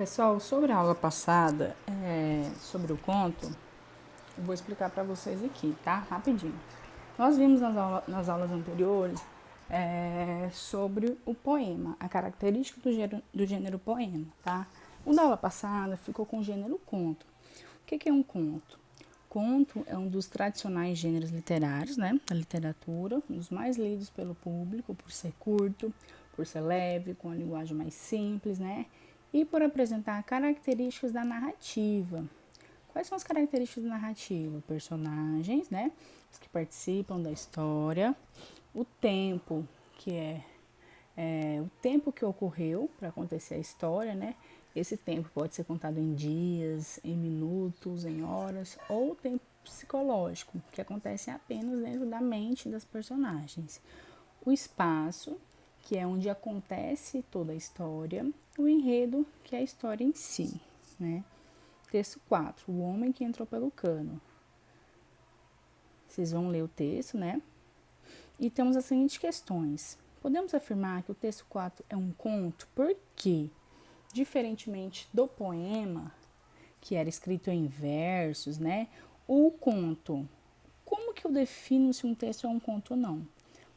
Pessoal, sobre a aula passada, sobre o conto, eu vou explicar para vocês aqui, tá? Rapidinho. Nós vimos nas aulas anteriores sobre o poema, a característica do gênero poema, tá? O da aula passada ficou com o gênero conto. O que é um conto? Conto é um dos tradicionais gêneros literários, né, da literatura, um dos mais lidos pelo público por ser curto, por ser leve, com a linguagem mais simples, né, e por apresentar características da narrativa. Quais são as características da narrativa? Personagens, né, os que participam da história, o tempo, que o tempo que ocorreu para acontecer a história, né? Esse tempo pode ser contado em dias, em minutos, em horas, ou tempo psicológico, que acontece apenas dentro da mente das personagens. O espaço, que é onde acontece toda a história, o enredo, que é a história em si, né? Texto 4, o homem que entrou pelo cano. Vocês vão ler o texto, né? E temos as seguintes questões. Podemos afirmar que o texto 4 é um conto porque, diferentemente do poema, que era escrito em versos, né? O conto, como que eu defino se um texto é um conto ou não?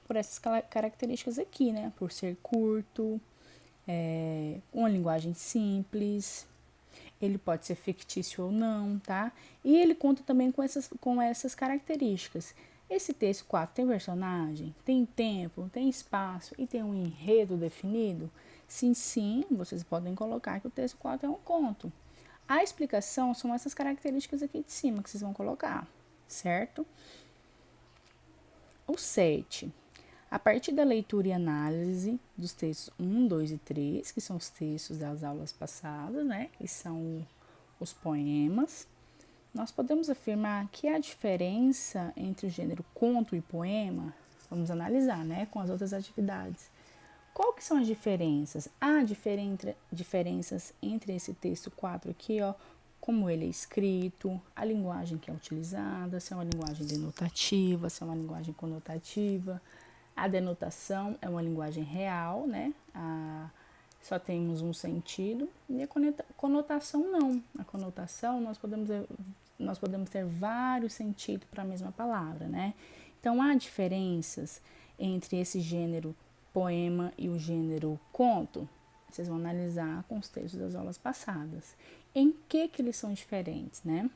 Por essas características aqui, né? Por ser curto, uma linguagem simples, ele pode ser fictício ou não, tá? E ele conta também com essas características. Esse texto 4 tem personagem, tem tempo, tem espaço e tem um enredo definido? Sim, vocês podem colocar que o texto 4 é um conto. A explicação são essas características aqui de cima que vocês vão colocar, certo? O 7. A partir da leitura e análise dos textos 1, 2 e 3, que são os textos das aulas passadas, né? Que são os poemas, nós podemos afirmar que a diferença entre o gênero conto e poema, vamos analisar, né? Com as outras atividades. Qual que são as diferenças? Há diferenças entre esse texto 4 aqui, ó, como ele é escrito, a linguagem que é utilizada, se é uma linguagem denotativa, se é uma linguagem conotativa. A denotação é uma linguagem real, né? Só temos um sentido. E a conotação não. A conotação nós podemos ter vários sentidos para a mesma palavra, né? Então há diferenças entre esse gênero poema e o gênero conto. Vocês vão analisar com os textos das aulas passadas. Em que eles são diferentes, né?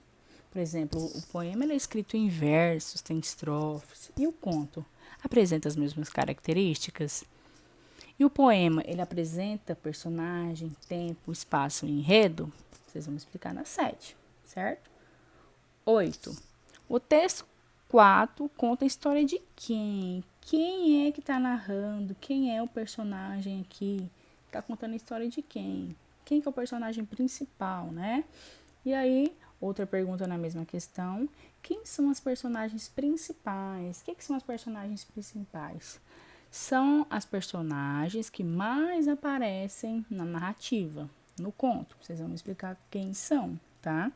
Por exemplo, o poema ele é escrito em versos, tem estrofes, e o conto apresenta as mesmas características. E o poema ele apresenta personagem, tempo, espaço e enredo. Vocês vão explicar na 7, certo? 8. O texto 4 conta a história de quem? Quem é que está narrando? Quem é o personagem aqui? Está contando a história de quem? Quem que é o personagem principal, né? E aí, outra pergunta na mesma questão. Quem são as personagens principais? O que são as personagens principais? São as personagens que mais aparecem na narrativa, no conto. Vocês vão me explicar quem são, tá?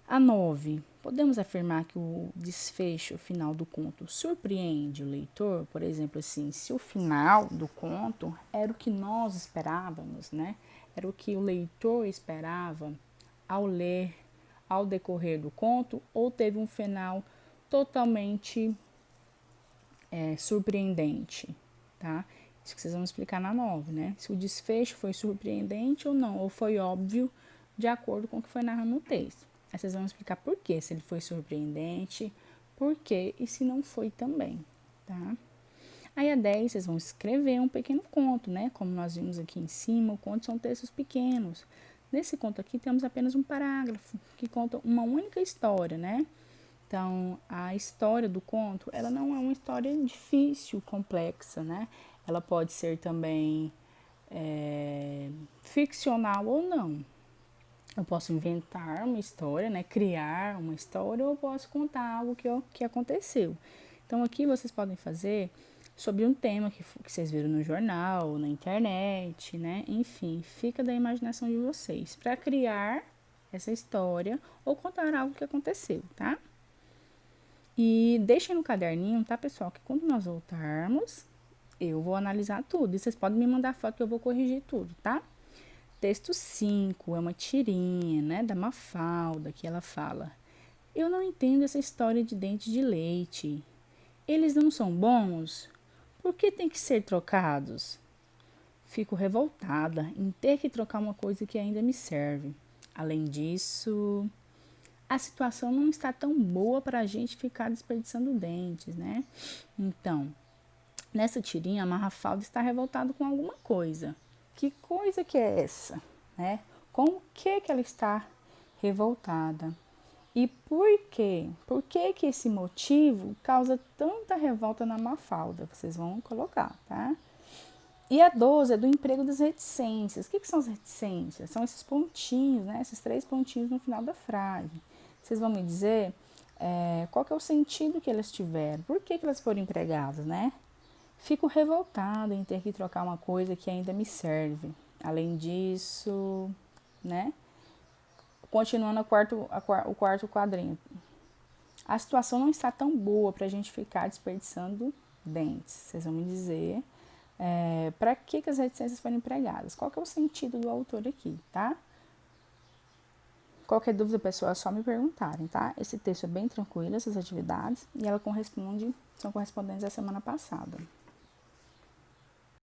A 9. Podemos afirmar que o desfecho final do conto surpreende o leitor? Por exemplo, assim, se o final do conto era o que nós esperávamos, né? Era o que o leitor esperava ao ler, ao decorrer do conto, ou teve um final totalmente surpreendente, tá? Isso que vocês vão explicar na 9, né? Se o desfecho foi surpreendente ou não, ou foi óbvio de acordo com o que foi narrado no texto. Aí vocês vão explicar por quê, se ele foi surpreendente, por quê e se não foi também, tá? Aí a 10, vocês vão escrever um pequeno conto, né? Como nós vimos aqui em cima, o conto são textos pequenos. Nesse conto aqui temos apenas um parágrafo que conta uma única história, né? Então, a história do conto, ela não é uma história difícil, complexa, né? Ela pode ser também ficcional ou não. Eu posso inventar uma história, né? Criar uma história, ou eu posso contar algo que aconteceu. Então, aqui vocês podem fazer sobre um tema que vocês viram no jornal, na internet, né? Enfim, fica da imaginação de vocês para criar essa história ou contar algo que aconteceu, tá? E deixem no caderninho, tá, pessoal? Que quando nós voltarmos, eu vou analisar tudo. E vocês podem me mandar foto que eu vou corrigir tudo, tá? texto 5 é uma tirinha, né, da Mafalda, que ela fala: Eu não entendo essa história de dente de leite. Eles não são bons? Por que tem que ser trocados? Fico revoltada em ter que trocar uma coisa que ainda me serve. Além disso, a situação não está tão boa para a gente ficar desperdiçando dentes, né? Então, nessa tirinha, a Mafalda está revoltada com alguma coisa. Que coisa que é essa, né? Com o que ela está revoltada? E por quê? Por que que esse motivo causa tanta revolta na Mafalda? Vocês vão colocar, tá? E a 12 é do emprego das reticências. O que são as reticências? São esses pontinhos, né? Esses 3 pontinhos no final da frase. Vocês vão me dizer qual que é o sentido que elas tiveram. Por que que elas foram empregadas, né? Fico revoltada em ter que trocar uma coisa que ainda me serve. Além disso, né? Continuando o quarto quadrinho. A situação não está tão boa para a gente ficar desperdiçando dentes. Vocês vão me dizer para que as reticências foram empregadas. Qual que é o sentido do autor aqui, tá? Qualquer dúvida, pessoal, é só me perguntarem, tá? Esse texto é bem tranquilo, essas atividades, e são correspondentes à semana passada.